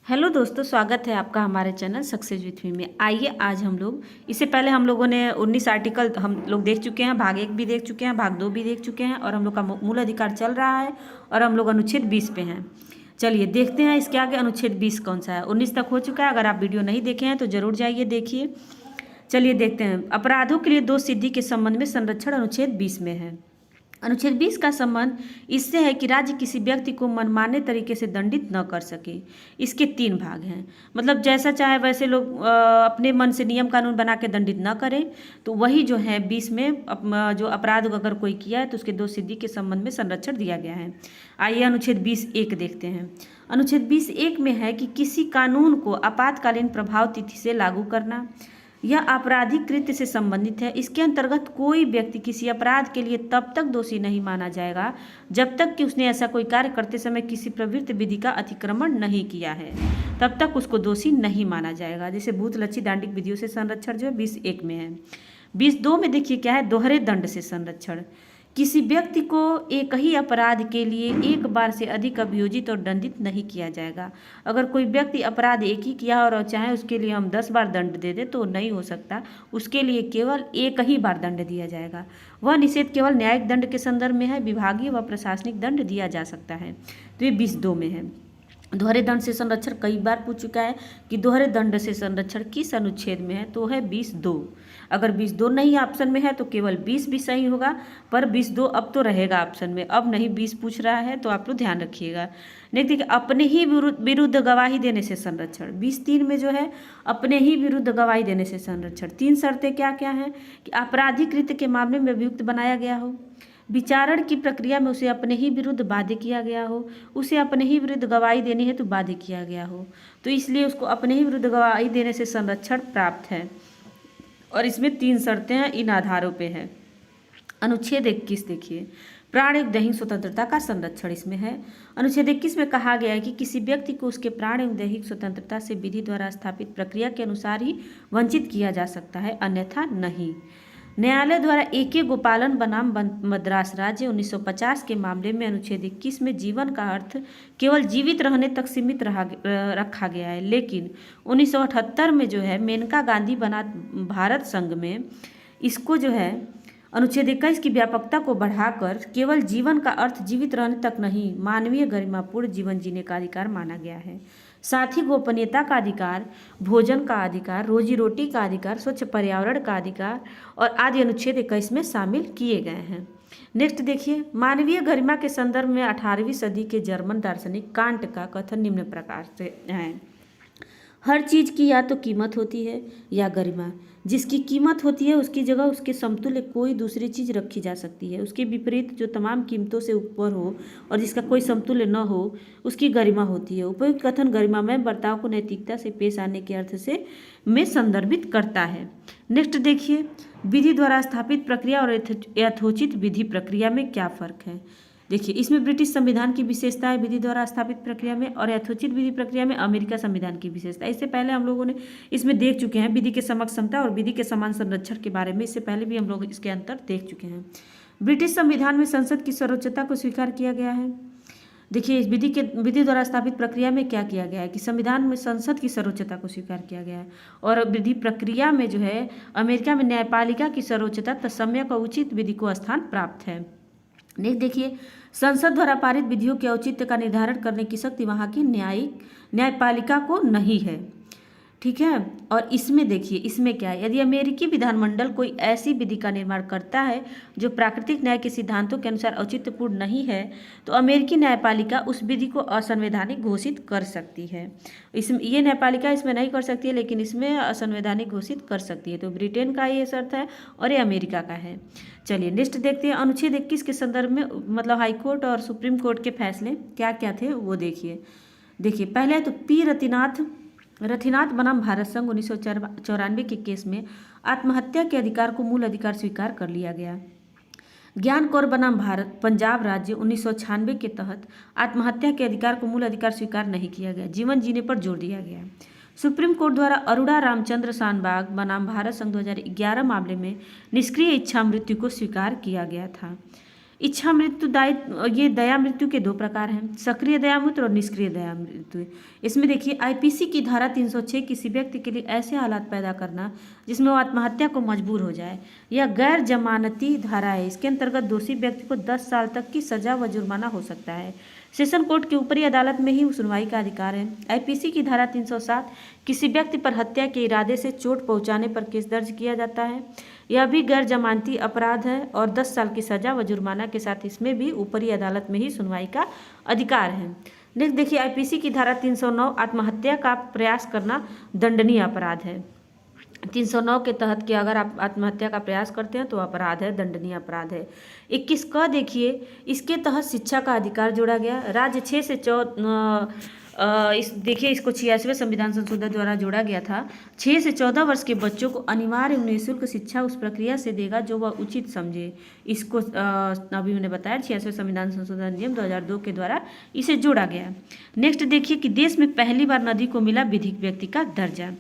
Hello दोस्तों, स्वागत है आपका हमारे चैनल सक्सेस विथ मी में। आइए आज हम लोग, इससे पहले हम लोगों ने 19 आर्टिकल हम लोग देख चुके हैं, भाग 1 भी देख चुके हैं, भाग 2 भी देख चुके हैं और हम लोग का मूल अधिकार चल रहा है और हम लोग अनुच्छेद 20 पे हैं। चलिए देखते हैं इसके आगे अनुच्छेद 20 कौन सा है। 19 तक हो चुका है। अगर आप वीडियो नहीं देखे हैं तो जरूर जाइए देखिए। चलिए देखते हैं। अपराधों के लिए दोष सिद्धि के संबंध में संरक्षण अनुच्छेद 20 में है। अनुच्छेद 20 का संबंध इससे है कि राज्य किसी व्यक्ति को मनमाने तरीके से दंडित न कर सके। इसके 3 भाग हैं। मतलब जैसा चाहे वैसे लोग अपने मन से नियम कानून बना के दंडित न करें। तो वही जो है 20 में जो अपराध अगर कोई किया है तो उसके दोष सिद्धि के संबंध में संरक्षण दिया गया है। आइए अनुच्छेद 20(1) देखते हैं। अनुच्छेद 20(1) में है कि किसी कानून को आपातकालीन प्रभाव तिथि से लागू करना यह आपराधिक कृत्य से संबंधित है। इसके अंतर्गत कोई व्यक्ति किसी अपराध के लिए तब तक दोषी नहीं माना जाएगा जब तक कि उसने ऐसा कोई कार्य करते समय किसी प्रवृत्त विधि का अतिक्रमण नहीं किया है, तब तक उसको दोषी नहीं माना जाएगा। जैसे भूत लक्षित दांडिक विधियों से संरक्षण जो है 20(1) में है। 20(2) में देखिए क्या है, दोहरे दंड से संरक्षण। किसी व्यक्ति को एक ही अपराध के लिए एक बार से अधिक अभियोजित और दंडित नहीं किया जाएगा। अगर कोई व्यक्ति अपराध एक ही किया और चाहे उसके लिए हम 10 बार दंड दे दें तो नहीं हो सकता। उसके लिए केवल एक ही बार दंड दिया जाएगा। वह निषेध केवल न्यायिक दंड के संदर्भ में है। विभागीय व प्रशासनिक दंड दिया जा सकता है। तो ये 20(2) में है। दोहरे दंड से संरक्षण कई बार पूछ चुका है कि दोहरे दंड से संरक्षण किस अनुच्छेद में है, तो है 20(2). अगर 20(2) नहीं ऑप्शन में है तो केवल 20 भी सही होगा, पर 20(2) अब तो रहेगा ऑप्शन में, अब नहीं 20 पूछ रहा है, तो आप लोग ध्यान रखिएगा। नहीं देखिए, अपने ही विरुद्ध गवाही देने से संरक्षण 20(3) में जो है अपने ही विरुद्ध गवाही देने से संरक्षण। 3 शर्तें क्या क्या हैं कि आपराधिक कृत्य के मामले में अभियुक्त बनाया गया हो, विचारण की प्रक्रिया में उसे अपने ही विरुद्ध बाध्य किया गया हो, उसे अपने ही विरुद्ध गवाही देनी है तो बाध्य किया गया हो, तो इसलिए उसको अपने ही विरुद्ध गवाही देने से संरक्षण प्राप्त है। और इसमें 3 शर्तें हैं, इन आधारों पे है। अनुच्छेद 21 देखिए, प्राण एवं दैहिक स्वतंत्रता का संरक्षण इसमें है। अनुच्छेद 21 में कहा गया है कि किसी व्यक्ति को उसके प्राण एवं दैहिक स्वतंत्रता से विधि द्वारा स्थापित प्रक्रिया के अनुसार ही वंचित किया जा सकता है, अन्यथा नहीं। न्यायालय द्वारा AK गोपालन बनाम मद्रास राज्य 1950 के मामले में अनुच्छेद 21 में जीवन का अर्थ केवल जीवित रहने तक सीमित रखा गया है, लेकिन 1978 में जो है मेनका गांधी बना भारत संघ में इसको जो है अनुच्छेद 21 की व्यापकता को बढ़ाकर केवल जीवन का अर्थ जीवित रहने तक नहीं, मानवीय गरिमापूर्ण जीवन जीने का अधिकार माना गया है। साथ ही गोपनीयता का अधिकार, भोजन का अधिकार, रोजी रोटी का अधिकार, स्वच्छ पर्यावरण का अधिकार और आदि अनुच्छेद 21 में शामिल किए गए हैं। नेक्स्ट देखिए, मानवीय गरिमा के संदर्भ में 18वीं सदी के जर्मन दार्शनिक कांट का कथन निम्न प्रकार से है। हर चीज़ की या तो कीमत होती है या गरिमा। जिसकी कीमत होती है उसकी जगह उसके समतुल्य कोई दूसरी चीज़ रखी जा सकती है। उसके विपरीत जो तमाम कीमतों से ऊपर हो और जिसका कोई समतुल्य न हो उसकी गरिमा होती है। उपयुक्त कथन गरिमामय बर्ताव को नैतिकता से पेश आने के अर्थ से में संदर्भित करता है। नेक्स्ट देखिए, विधि द्वारा स्थापित प्रक्रिया और यथोचित विधि प्रक्रिया में क्या फ़र्क है। देखिए, इसमें ब्रिटिश संविधान की विशेषता है विधि द्वारा स्थापित प्रक्रिया में, और यथोचित विधि प्रक्रिया में अमेरिका संविधान की विशेषता है। इससे पहले हम लोगों ने इसमें देख चुके हैं विधि के समक्ष समता और विधि के समान संरक्षण के बारे में। इससे पहले भी हम लोग इसके अंतर देख चुके हैं। ब्रिटिश संविधान में संसद की सर्वोच्चता को स्वीकार किया गया है। देखिए, इस विधि द्वारा स्थापित प्रक्रिया में क्या किया गया है कि संविधान में संसद की सर्वोच्चता को स्वीकार किया गया है, और विधि प्रक्रिया में जो है अमेरिका में न्यायपालिका की सर्वोच्चता तत्सम्यक और उचित विधि को स्थान प्राप्त है। नेक्स्ट देखिए, संसद द्वारा पारित विधियों के औचित्य का निर्धारण करने की शक्ति वहाँ की न्यायपालिका को नहीं है। ठीक है। और इसमें देखिए, इसमें क्या है, यदि अमेरिकी विधानमंडल कोई ऐसी विधि का निर्माण करता है जो प्राकृतिक न्याय के सिद्धांतों के अनुसार औचित्यपूर्ण नहीं है तो अमेरिकी न्यायपालिका उस विधि को असंवैधानिक घोषित कर सकती है। ये न्यायपालिका इसमें नहीं कर सकती है, लेकिन इसमें असंवैधानिक घोषित कर सकती है। तो ब्रिटेन का ये शर्त है और ये अमेरिका का है। चलिए नेक्स्ट देखते हैं, अनुच्छेद 21 के संदर्भ में मतलब हाईकोर्ट और सुप्रीम कोर्ट के फैसले क्या क्या थे वो देखिए। पहले तो पी रथिनाथ बनाम भारत संघ 1994 के केस में आत्महत्या के अधिकार को मूल अधिकार स्वीकार कर लिया गया। ज्ञान कौर बनाम पंजाब राज्य 1996 के तहत आत्महत्या के अधिकार को मूल अधिकार स्वीकार नहीं किया गया, जीवन जीने पर जोर दिया गया। सुप्रीम कोर्ट द्वारा अरोड़ा रामचंद्र शानबाग बनाम भारत संघ 2011 मामले में निष्क्रिय इच्छा मृत्यु को स्वीकार किया गया था। इच्छा मृत्यु ये दया मृत्यु के दो प्रकार हैं, सक्रिय दया मृत्यु और निष्क्रिय दया मृत्यु। इसमें देखिए आईपीसी की धारा 306 किसी व्यक्ति के लिए ऐसे हालात पैदा करना जिसमें वो आत्महत्या को मजबूर हो जाए, यह गैर जमानती धारा है। इसके अंतर्गत दोषी व्यक्ति को 10 साल तक की सजा व जुर्माना हो सकता है। सेशन कोर्ट के ऊपरी अदालत में ही सुनवाई का अधिकार है। आईपीसी की धारा 307 किसी व्यक्ति पर हत्या के इरादे से चोट पहुंचाने पर केस दर्ज किया जाता है, यह भी गैर जमानती अपराध है और 10 साल की सजा व जुर्माना के साथ इसमें भी ऊपरी अदालत में ही सुनवाई का अधिकार है। नेक्स्ट देखिए आईपीसी की धारा 309 आत्महत्या का प्रयास करना दंडनीय अपराध है। 309 के तहत कि अगर आप आत्महत्या का प्रयास करते हैं तो अपराध है, दंडनीय अपराध है। 21 का देखिए, इसके तहत शिक्षा का अधिकार जोड़ा गया। राज्य 6 से 14 देखिए इसको 86वें संविधान संशोधन द्वारा जोड़ा गया था। 6 से 14 वर्ष के बच्चों को अनिवार्य निःशुल्क शिक्षा उस प्रक्रिया से देगा जो वह उचित समझे। इसको अभी मैंने बताया 86वें संविधान संशोधन अधिनियम 2002 के द्वारा इसे जोड़ा गया। नेक्स्ट देखिए कि देश में पहली बार नदी को मिला विधिक व्यक्ति का दर्जा।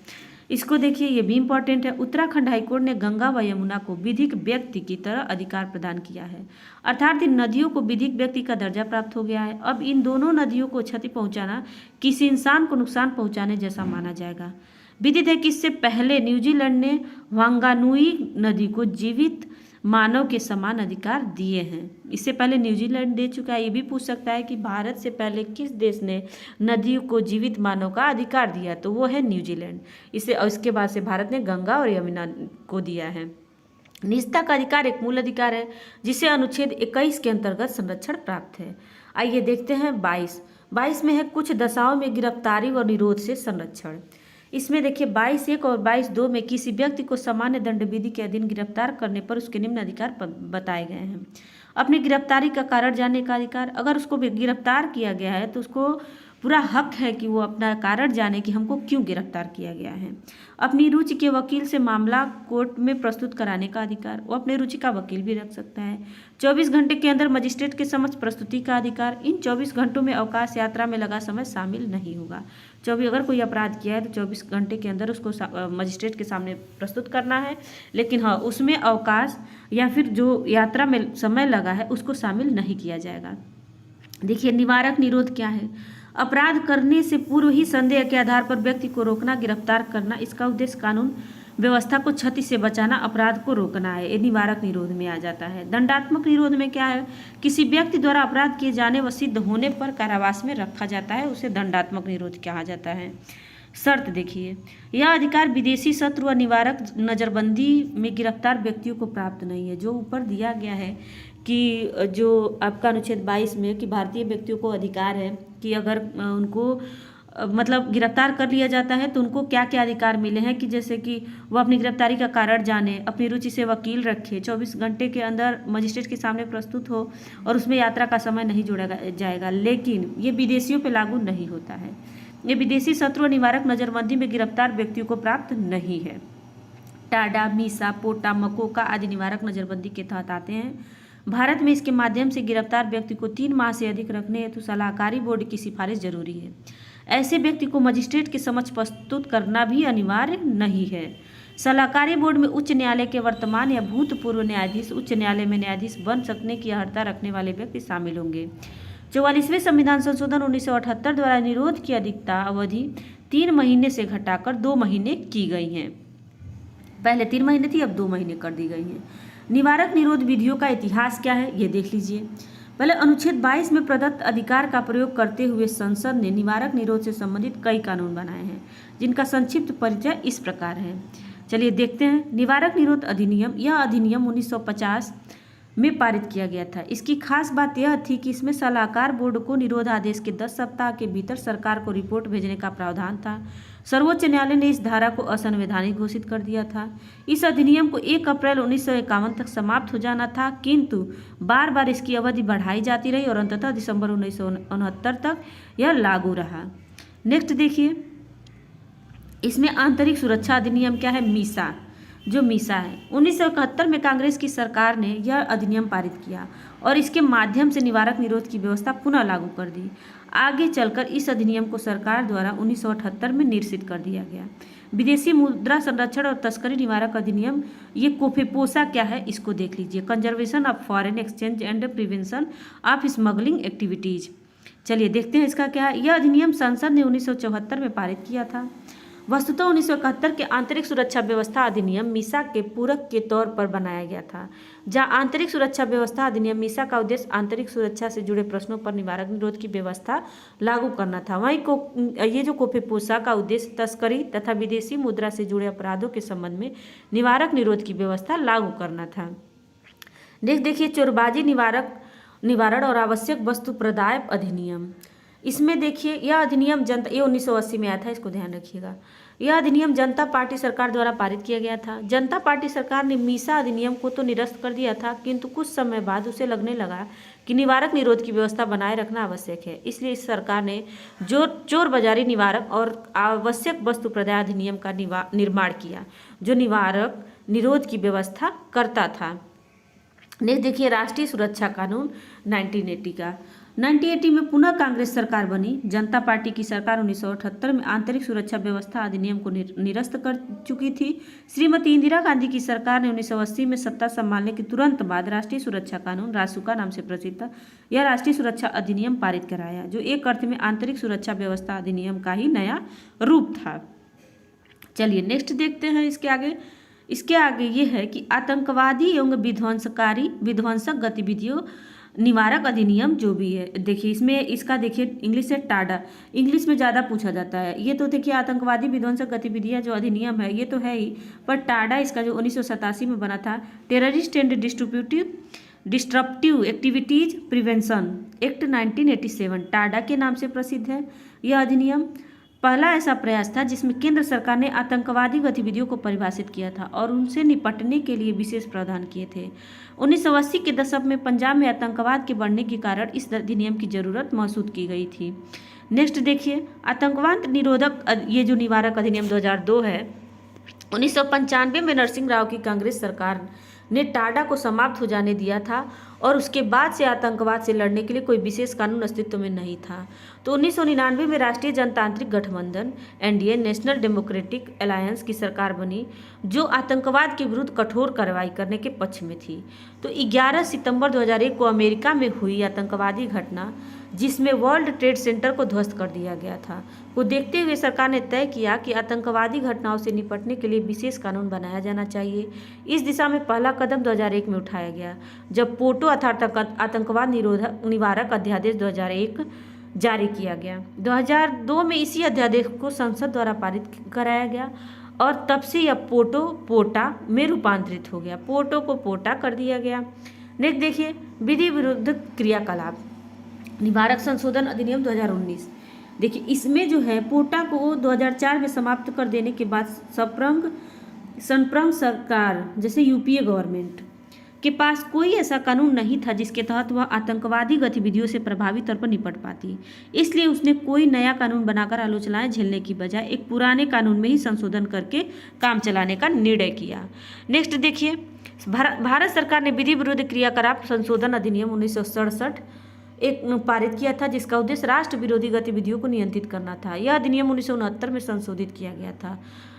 इसको देखिए ये भी इम्पॉर्टेंट है। उत्तराखंड हाईकोर्ट ने गंगा व यमुना को विधिक व्यक्ति की तरह अधिकार प्रदान किया है, अर्थात इन नदियों को विधिक व्यक्ति का दर्जा प्राप्त हो गया है। अब इन दोनों नदियों को क्षति पहुंचाना किसी इंसान को नुकसान पहुंचाने जैसा माना जाएगा। विदित है कि इससे पहले न्यूजीलैंड ने वांगानुई नदी को जीवित मानव के समान अधिकार दिए हैं। इससे पहले न्यूजीलैंड दे चुका है। ये भी पूछ सकता है कि भारत से पहले किस देश ने नदियों को जीवित मानव का अधिकार दिया, तो वो है न्यूजीलैंड। इसके बाद से भारत ने गंगा और यमुना को दिया है। निजता का अधिकार एक मूल अधिकार है जिसे अनुच्छेद 21 के अंतर्गत संरक्षण प्राप्त है। आइए देखते हैं 22 में है कुछ दशाओं में गिरफ्तारी और निरोध से संरक्षण। इसमें देखिए 22(1) और 22(2) में किसी व्यक्ति को सामान्य दंड विधि के अधीन गिरफ्तार करने पर उसके निम्न अधिकार बताए गए हैं। अपनी गिरफ्तारी का कारण जानने का अधिकार। अगर उसको गिरफ्तार किया गया है तो उसको पूरा हक है कि वो अपना कारण जाने कि हमको क्यों गिरफ्तार किया गया है। अपनी रुचि के वकील से मामला कोर्ट में प्रस्तुत कराने का अधिकार। वो अपने रुचि का वकील भी रख सकता है। 24 घंटे के अंदर मजिस्ट्रेट के समक्ष प्रस्तुति का अधिकार। इन 24 घंटों में अवकाश यात्रा में लगा समय शामिल नहीं होगा। अगर कोई अपराध किया है तो 24 घंटे के अंदर उसको मजिस्ट्रेट के सामने प्रस्तुत करना है, लेकिन हाँ उसमें अवकाश या फिर जो यात्रा में समय लगा है उसको शामिल नहीं किया जाएगा। देखिए निवारक निरोध क्या है। अपराध करने से पूर्व ही संदेह के आधार पर व्यक्ति को रोकना, गिरफ्तार करना। इसका उद्देश्य कानून व्यवस्था को क्षति से बचाना, अपराध को रोकना है। ये निवारक निरोध में आ जाता है। दंडात्मक निरोध में क्या है, किसी व्यक्ति द्वारा अपराध किए जाने व सिद्ध होने पर कारावास में रखा जाता है, उसे दंडात्मक निरोध कहा जाता है। शर्त देखिए, यह अधिकार विदेशी शत्रु व निवारक नज़रबंदी में गिरफ्तार व्यक्तियों को प्राप्त नहीं है। जो ऊपर दिया गया है कि जो आपका अनुच्छेद 22 में कि भारतीय व्यक्तियों को अधिकार है कि अगर उनको मतलब गिरफ्तार कर लिया जाता है तो उनको क्या क्या अधिकार मिले हैं, कि जैसे कि वो अपनी गिरफ्तारी का कारण जाने, अपनी रुचि से वकील रखे, 24 घंटे के अंदर मजिस्ट्रेट के सामने प्रस्तुत हो और उसमें यात्रा का समय नहीं जोड़ा जाएगा। लेकिन ये विदेशियों पर लागू नहीं होता है। ये विदेशी शत्रु निवारक नज़रबंदी में गिरफ्तार व्यक्तियों को प्राप्त नहीं है। टाडा, मीसा, पोटा, मकोका आदि निवारक नज़रबंदी के तहत आते हैं। भारत में इसके माध्यम से गिरफ्तार व्यक्ति को 3 माह से अधिक रखने हेतु सलाहकारी बोर्ड की सिफारिश जरूरी है। ऐसे व्यक्ति को मजिस्ट्रेट के समक्ष प्रस्तुत करना भी अनिवार्य नहीं है। सलाहकारी बोर्ड में उच्च न्यायालय के वर्तमान या भूतपूर्व न्यायाधीश, उच्च न्यायालय में न्यायाधीश बन सकने की अर्हता रखने वाले व्यक्ति शामिल होंगे। 44वें संविधान संशोधन 1978 द्वारा निरोध की अधिकता अवधि 3 महीने से घटाकर 2 महीने की गई है। पहले 3 महीने थी, अब 2 महीने कर दी गई है। निवारक निरोध विधियों का इतिहास क्या है ये देख लीजिए। पहले अनुच्छेद 22 में प्रदत्त अधिकार का प्रयोग करते हुए संसद ने निवारक निरोध से संबंधित कई कानून बनाए हैं, जिनका संक्षिप्त परिचय इस प्रकार है। चलिए देखते हैं। निवारक निरोध अधिनियम, यह अधिनियम 1950 में पारित किया गया था। इसकी खास बात यह थी कि इसमें सलाहकार बोर्ड को निरोध आदेश के 10 सप्ताह के भीतर सरकार को रिपोर्ट भेजने का प्रावधान था। सर्वोच्च न्यायालय ने इस धारा को असंवैधानिक घोषित कर दिया था। इस अधिनियम को 1 अप्रैल 1951 तक समाप्त हो जाना था, किंतु बार बार इसकी अवधि बढ़ाई जाती रही और अंततः दिसंबर 1969 तक यह लागू रहा। नेक्स्ट देखिए, इसमें आंतरिक सुरक्षा अधिनियम क्या है, मीसा। जो मीसा है 1971 में कांग्रेस की सरकार ने यह अधिनियम पारित किया और इसके माध्यम से निवारक निरोध की व्यवस्था पुनः लागू कर दी। आगे चलकर इस अधिनियम को सरकार द्वारा 1978 में निरसित कर दिया गया। विदेशी मुद्रा संरक्षण और तस्करी निवारक अधिनियम, ये कोफेपोसा क्या है इसको देख लीजिए, conservation of foreign exchange and prevention of smuggling activities. चलिए देखते हैं इसका क्या है। यह अधिनियम संसद ने 1974 में पारित किया था। वस्तुतः 1971 के आंतरिक सुरक्षा व्यवस्था अधिनियम मीसा के पूरक के तौर पर बनाया गया था, जहां आंतरिक सुरक्षा व्यवस्था अधिनियम मीसा का उद्देश्य आंतरिक सुरक्षा से जुड़े प्रश्नों पर निवारक निरोध की व्यवस्था लागू करना था। वहीं ये जो कोफेपोसा का उद्देश्य तस्करी तथा विदेशी मुद्रा से जुड़े अपराधों के संबंध में निवारक निरोध की व्यवस्था लागू करना था। नेक्स्ट देखिए, चोरबाजी निवारण और आवश्यक वस्तु प्रदाय अधिनियम। इसमें देखिए यह अधिनियम जनता, ये 1980 में आया था, इसको ध्यान रखिएगा। यह अधिनियम जनता पार्टी सरकार द्वारा पारित किया गया था। जनता पार्टी सरकार ने मीसा अधिनियम को तो निरस्त कर दिया था, किंतु कुछ समय बाद उसे लगने लगा कि निवारक निरोध की व्यवस्था बनाए रखना आवश्यक है। इसलिए इस सरकार ने चोर बाजारी निवारक और आवश्यक वस्तु प्रदाय अधिनियम का निर्माण किया, जो निवारक निरोध की व्यवस्था करता था। नेक्स्ट देखिए, राष्ट्रीय सुरक्षा कानून 1980 का। 1980 में पुनः कांग्रेस सरकार बनी। जनता पार्टी की सरकार 1978 में आंतरिक सुरक्षा व्यवस्था अधिनियम को निरस्त कर चुकी थी। श्रीमती इंदिरा गांधी की सरकार ने 1980 में सत्ता संभालने के तुरंत बाद राष्ट्रीय सुरक्षा कानून रासुका नाम से प्रसिद्ध था, यह राष्ट्रीय सुरक्षा अधिनियम पारित कराया, जो एक अर्थ में आंतरिक सुरक्षा व्यवस्था अधिनियम का ही नया रूप था। चलिए नेक्स्ट देखते हैं इसके आगे ये है कि आतंकवादी एवं विध्वंसक गतिविधियों निवारक अधिनियम जो भी है। देखिए इसमें इसका देखिए इंग्लिश से टाडा, इंग्लिश में ज़्यादा पूछा जाता है। ये तो देखिए आतंकवादी विध्वंसक गतिविधियाँ जो अधिनियम है ये तो है ही, पर टाडा इसका जो 1987 में बना था, terrorist and disruptive activities prevention act 1987, Tada के नाम से प्रसिद्ध है। यह अधिनियम पहला ऐसा प्रयास था जिसमें केंद्र सरकार ने आतंकवादी गतिविधियों को परिभाषित किया था और उनसे निपटने के लिए विशेष प्रावधान किए थे। 1980 के दशक में पंजाब में आतंकवाद के बढ़ने के कारण इस अधिनियम की जरूरत महसूस की गई थी। नेक्स्ट देखिए, आतंकवाद निरोधक, ये जो निवारक अधिनियम 2002 है। 1995 में नरसिंह राव की कांग्रेस सरकार ने टाडा को समाप्त हो जाने दिया था और उसके बाद से आतंकवाद से लड़ने के लिए कोई विशेष कानून अस्तित्व में नहीं था। तो 1999 में राष्ट्रीय जनतांत्रिक गठबंधन एनडीए नेशनल डेमोक्रेटिक अलायंस की सरकार बनी, जो आतंकवाद के विरुद्ध कठोर कार्रवाई करने के पक्ष में थी। तो 11 सितंबर 2001 को अमेरिका में हुई आतंकवादी घटना, जिसमें वर्ल्ड ट्रेड सेंटर को ध्वस्त कर दिया गया था, को देखते हुए सरकार ने तय किया कि आतंकवादी घटनाओं से निपटने के लिए विशेष कानून बनाया जाना चाहिए। इस दिशा में पहला कदम 2001 में उठाया गया, जब पोटो अर्थात आतंकवाद निवारक अध्यादेश 2001 जारी किया गया। 2002 में इसी अध्यादेश को संसद द्वारा पारित कराया गया और तब से यह पोटा में रूपांतरित हो गया, पोटो को पोटा कर दिया गया। नेक्स्ट देखिए, विधि विरुद्ध क्रियाकलाप निवारक संशोधन अधिनियम 2019। देखिए इसमें जो है पोटा को 2004 में समाप्त कर देने के बाद संप्रंग सरकार जैसे यूपीए गवर्नमेंट के पास कोई ऐसा कानून नहीं था जिसके तहत वह आतंकवादी गतिविधियों से प्रभावी तौर पर निपट पाती। इसलिए उसने कोई नया कानून बनाकर आलोचनाएं झेलने की बजाय एक पुराने कानून में ही संशोधन करके काम चलाने का निर्णय किया। नेक्स्ट देखिए, भारत सरकार ने विधि विरुद्ध क्रियाकलाप संशोधन अधिनियम 1967 एक पारित किया था, जिसका उद्देश्य राष्ट्र विरोधी गतिविधियों को नियंत्रित करना था। यह अधिनियम 1969 में संशोधित किया गया था।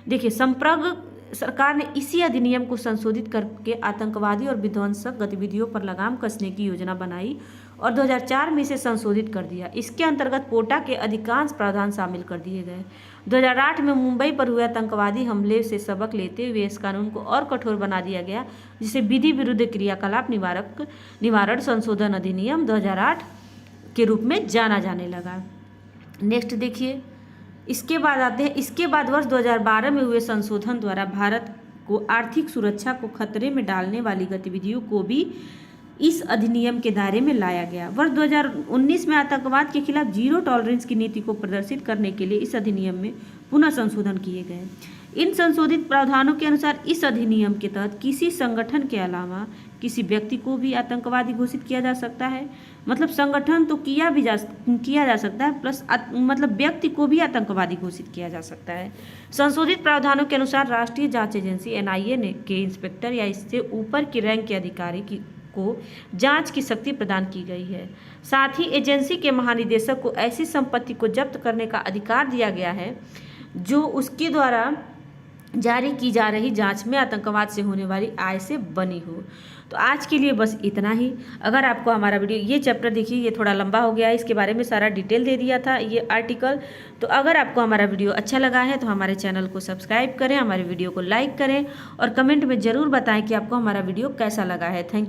देखिए संप्रग सरकार ने इसी अधिनियम को संशोधित करके आतंकवादी और विध्वंसक गतिविधियों पर लगाम कसने की योजना बनाई और 2004 में इसे संशोधित कर दिया। इसके अंतर्गत पोटा के अधिकांश प्रावधान शामिल कर दिए गए। 2008 में मुंबई पर हुए आतंकवादी हमले से सबक लेते हुए इस कानून को और कठोर बना दिया गया, जिसे विधि विरुद्ध क्रियाकलाप निवारण संशोधन अधिनियम 2008 के रूप में जाना जाने लगा। नेक्स्ट देखिए, इसके बाद आते हैं, इसके बाद वर्ष 2012 में हुए संशोधन द्वारा भारत को आर्थिक सुरक्षा को खतरे में डालने वाली गतिविधियों को भी इस अधिनियम के दायरे में लाया गया। वर्ष 2019 में आतंकवाद के खिलाफ जीरो टॉलरेंस की नीति को प्रदर्शित करने के लिए इस अधिनियम में पुनः संशोधन किए गए। इन संशोधित प्रावधानों के अनुसार इस अधिनियम के तहत किसी संगठन के अलावा किसी व्यक्ति को भी आतंकवादी घोषित किया जा सकता है। मतलब संगठन तो किया जा सकता है, प्लस मतलब व्यक्ति को भी आतंकवादी घोषित किया जा सकता है। संशोधित प्रावधानों के अनुसार राष्ट्रीय जांच एजेंसी एनआईए के इंस्पेक्टर या इससे ऊपर की रैंक के अधिकारी को जांच की शक्ति प्रदान की गई है। साथ ही एजेंसी के महानिदेशक को ऐसी संपत्ति को जब्त करने का अधिकार दिया गया है जो उसके द्वारा जारी की जा रही जांच में आतंकवाद से होने वाली आय से बनी हो। तो आज के लिए बस इतना ही। अगर आपको हमारा वीडियो, ये चैप्टर देखिए ये थोड़ा लंबा हो गया है, इसके बारे में सारा डिटेल दे दिया था ये आर्टिकल। तो अगर आपको हमारा वीडियो अच्छा लगा है तो हमारे चैनल को सब्सक्राइब करें, हमारे वीडियो को लाइक करें और कमेंट में ज़रूर बताएं कि आपको हमारा वीडियो कैसा लगा है। थैंक